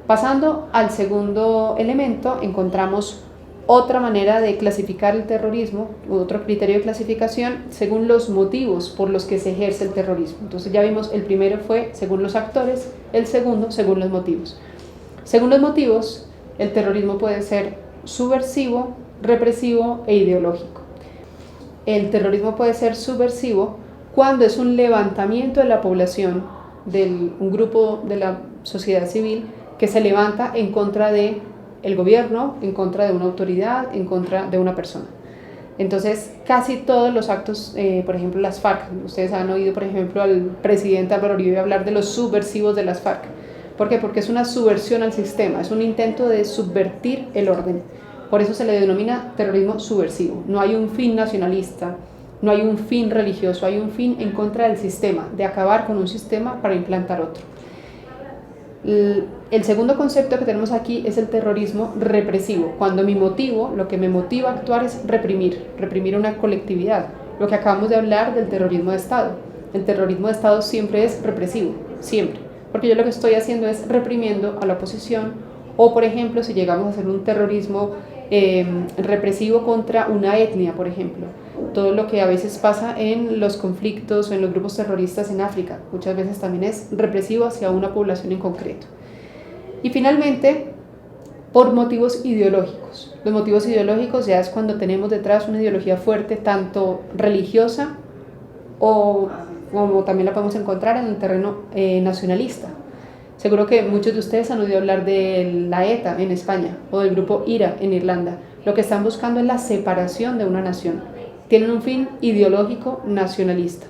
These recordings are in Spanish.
Pasando al segundo elemento, encontramos otra manera de clasificar el terrorismo, otro criterio de clasificación según los motivos por los que se ejerce el terrorismo. Entonces ya vimos, el primero fue según los actores, el segundo según los motivos. Según los motivos, el terrorismo puede ser subversivo, represivo e ideológico. El terrorismo puede ser subversivo cuando es un levantamiento de la población, de un grupo de la sociedad civil que se levanta en contra de el gobierno, en contra de una autoridad, en contra de una persona. Entonces, casi todos los actos, por ejemplo, las FARC, ustedes han oído, por ejemplo, al presidente Álvaro Uribe hablar de los subversivos de las FARC. ¿Por qué? Porque es una subversión al sistema, es un intento de subvertir el orden. Por eso se le denomina terrorismo subversivo. No hay un fin nacionalista, no hay un fin religioso, hay un fin en contra del sistema, de acabar con un sistema para implantar otro. El segundo concepto que tenemos aquí es el terrorismo represivo, cuando mi motivo, lo que me motiva a actuar es reprimir una colectividad, lo que acabamos de hablar del terrorismo de Estado. El terrorismo de Estado siempre es represivo, siempre, porque yo lo que estoy haciendo es reprimiendo a la oposición, o por ejemplo, si llegamos a hacer un terrorismo represivo contra una etnia, por ejemplo, todo lo que a veces pasa en los conflictos o en los grupos terroristas en África, muchas veces también es represivo hacia una población en concreto. Y finalmente, por motivos ideológicos. Los motivos ideológicos ya es cuando tenemos detrás una ideología fuerte, tanto religiosa o como también la podemos encontrar en el terreno nacionalista. Seguro que muchos de ustedes han oído hablar de la ETA en España o del grupo IRA en Irlanda. Lo que están buscando es la separación de una nación. Tienen un fin ideológico nacionalista.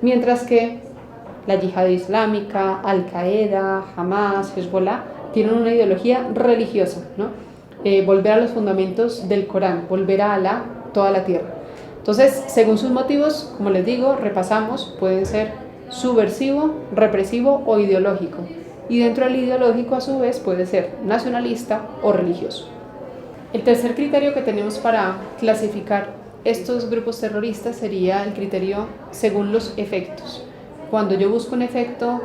Mientras que la yihad islámica, Al-Qaeda, Hamas, Hezbollah, tienen una ideología religiosa, ¿no? Volver a los fundamentos del Corán, volver a Alá, toda la tierra. Entonces, según sus motivos, como les digo, repasamos, pueden ser subversivo, represivo o ideológico. Y dentro del ideológico, a su vez, puede ser nacionalista o religioso. El tercer criterio que tenemos para clasificar estos grupos terroristas sería el criterio según los efectos. Cuando yo busco un efecto,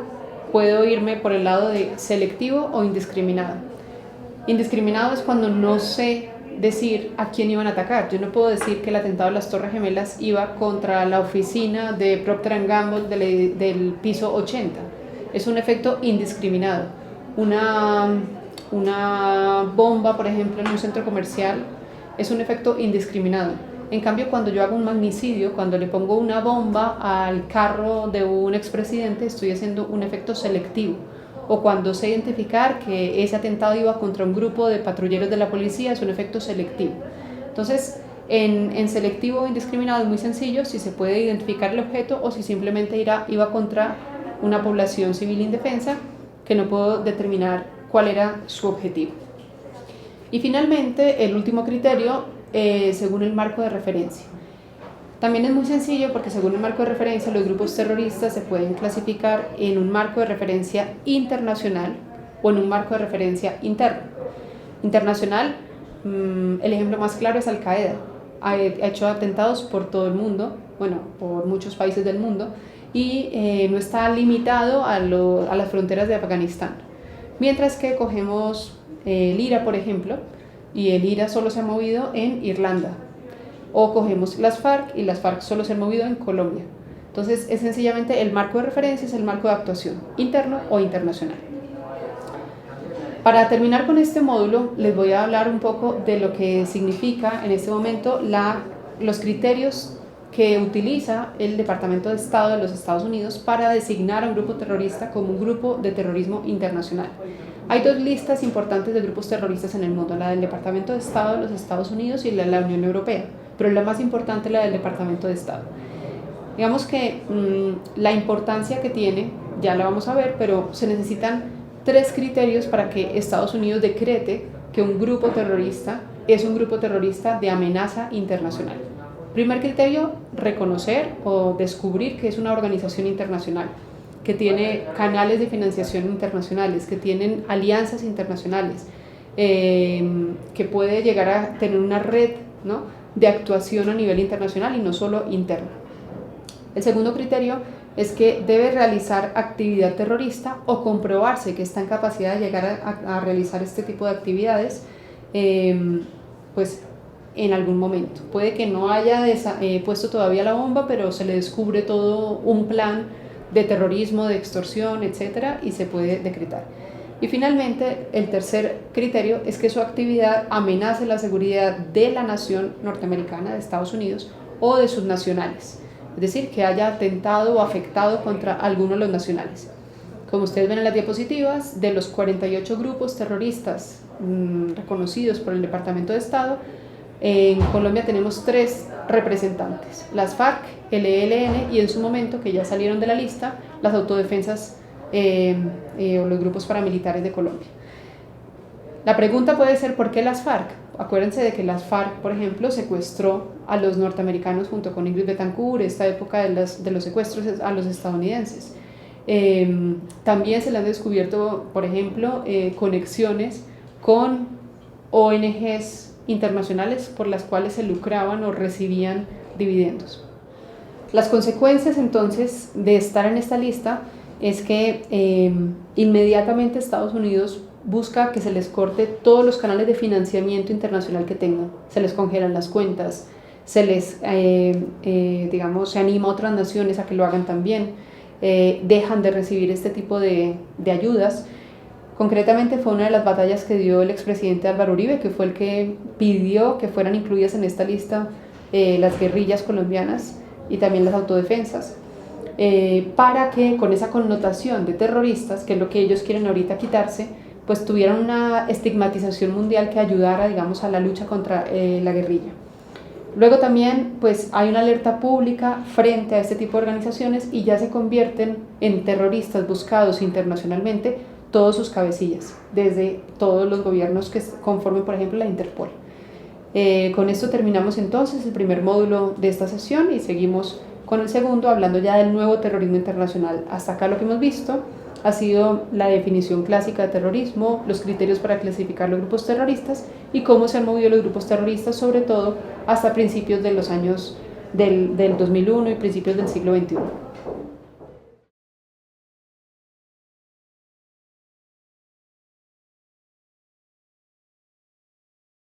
puedo irme por el lado de selectivo o indiscriminado. Indiscriminado es cuando no sé decir a quién iban a atacar. Yo no puedo decir que el atentado de las Torres Gemelas iba contra la oficina de Procter & Gamble del piso 80. Es un efecto indiscriminado. Una bomba, por ejemplo, en un centro comercial es un efecto indiscriminado. En cambio, cuando yo hago un magnicidio, cuando le pongo una bomba al carro de un expresidente, estoy haciendo un efecto selectivo. O cuando sé identificar que ese atentado iba contra un grupo de patrulleros de la policía, es un efecto selectivo. Entonces, en selectivo o indiscriminado es muy sencillo si se puede identificar el objeto o si simplemente iba contra una población civil indefensa que no puedo determinar cuál era su objetivo. Y finalmente, el último criterio, según el marco de referencia. También es muy sencillo porque según el marco de referencia los grupos terroristas se pueden clasificar en un marco de referencia internacional o en un marco de referencia interno. Internacional, el ejemplo más claro es Al-Qaeda. Ha hecho atentados por todo el mundo, bueno, por muchos países del mundo y no está limitado a las fronteras de Afganistán. Mientras que cogemos el IRA, por ejemplo, y el IRA solo se ha movido en Irlanda. O cogemos las FARC y las FARC solo se han movido en Colombia. Entonces, es sencillamente el marco de referencia, es el marco de actuación, interno o internacional. Para terminar con este módulo, les voy a hablar un poco de lo que significa en este momento los criterios que utiliza el Departamento de Estado de los Estados Unidos para designar a un grupo terrorista como un grupo de terrorismo internacional. Hay dos listas importantes de grupos terroristas en el mundo, la del Departamento de Estado de los Estados Unidos y la de la Unión Europea, pero la más importante es la del Departamento de Estado. Digamos que la importancia que tiene, ya la vamos a ver, pero se necesitan 3 criterios para que Estados Unidos decrete que un grupo terrorista es un grupo terrorista de amenaza internacional. Primer criterio, reconocer o descubrir que es una organización internacional, que tiene canales de financiación internacionales, que tienen alianzas internacionales, que puede llegar a tener una red, ¿no?, de actuación a nivel internacional y no solo interna. El segundo criterio es que debe realizar actividad terrorista o comprobarse que está en capacidad de llegar a realizar este tipo de actividades, pues en algún momento. Puede que no haya puesto todavía la bomba, pero se le descubre todo un plan de terrorismo, de extorsión, etcétera, y se puede decretar. Y finalmente, el tercer criterio es que su actividad amenace la seguridad de la nación norteamericana, de Estados Unidos, o de sus nacionales. Es decir, que haya atentado o afectado contra alguno de los nacionales. Como ustedes ven en las diapositivas, de los 48 grupos terroristas reconocidos por el Departamento de Estado, en Colombia tenemos 3 representantes: las FARC, el ELN y en su momento, que ya salieron de la lista, las autodefensas o los grupos paramilitares de Colombia. La pregunta puede ser: ¿por qué las FARC? Acuérdense de que las FARC, por ejemplo, secuestró a los norteamericanos junto con Ingrid Betancourt, esta época de los secuestros a los estadounidenses. También se le han descubierto, por ejemplo, conexiones con ONGs internacionales por las cuales se lucraban o recibían dividendos. Las consecuencias entonces de estar en esta lista es que inmediatamente Estados Unidos busca que se les corte todos los canales de financiamiento internacional que tengan, se les congelan las cuentas, se les, se anima a otras naciones a que lo hagan también, dejan de recibir este tipo de ayudas. Concretamente fue una de las batallas que dio el expresidente Álvaro Uribe, que fue el que pidió que fueran incluidas en esta lista las guerrillas colombianas y también las autodefensas, para que con esa connotación de terroristas, que es lo que ellos quieren ahorita quitarse, pues tuvieran una estigmatización mundial que ayudara, digamos, a la lucha contra la guerrilla. Luego también pues hay una alerta pública frente a este tipo de organizaciones y ya se convierten en terroristas buscados internacionalmente todos sus cabecillas, desde todos los gobiernos que conformen, por ejemplo, la Interpol. Con esto terminamos entonces el primer módulo de esta sesión y seguimos con el segundo, hablando ya del nuevo terrorismo internacional. Hasta acá lo que hemos visto ha sido la definición clásica de terrorismo, los criterios para clasificar los grupos terroristas y cómo se han movido los grupos terroristas, sobre todo hasta principios de los años del 2001 y principios del siglo XXI.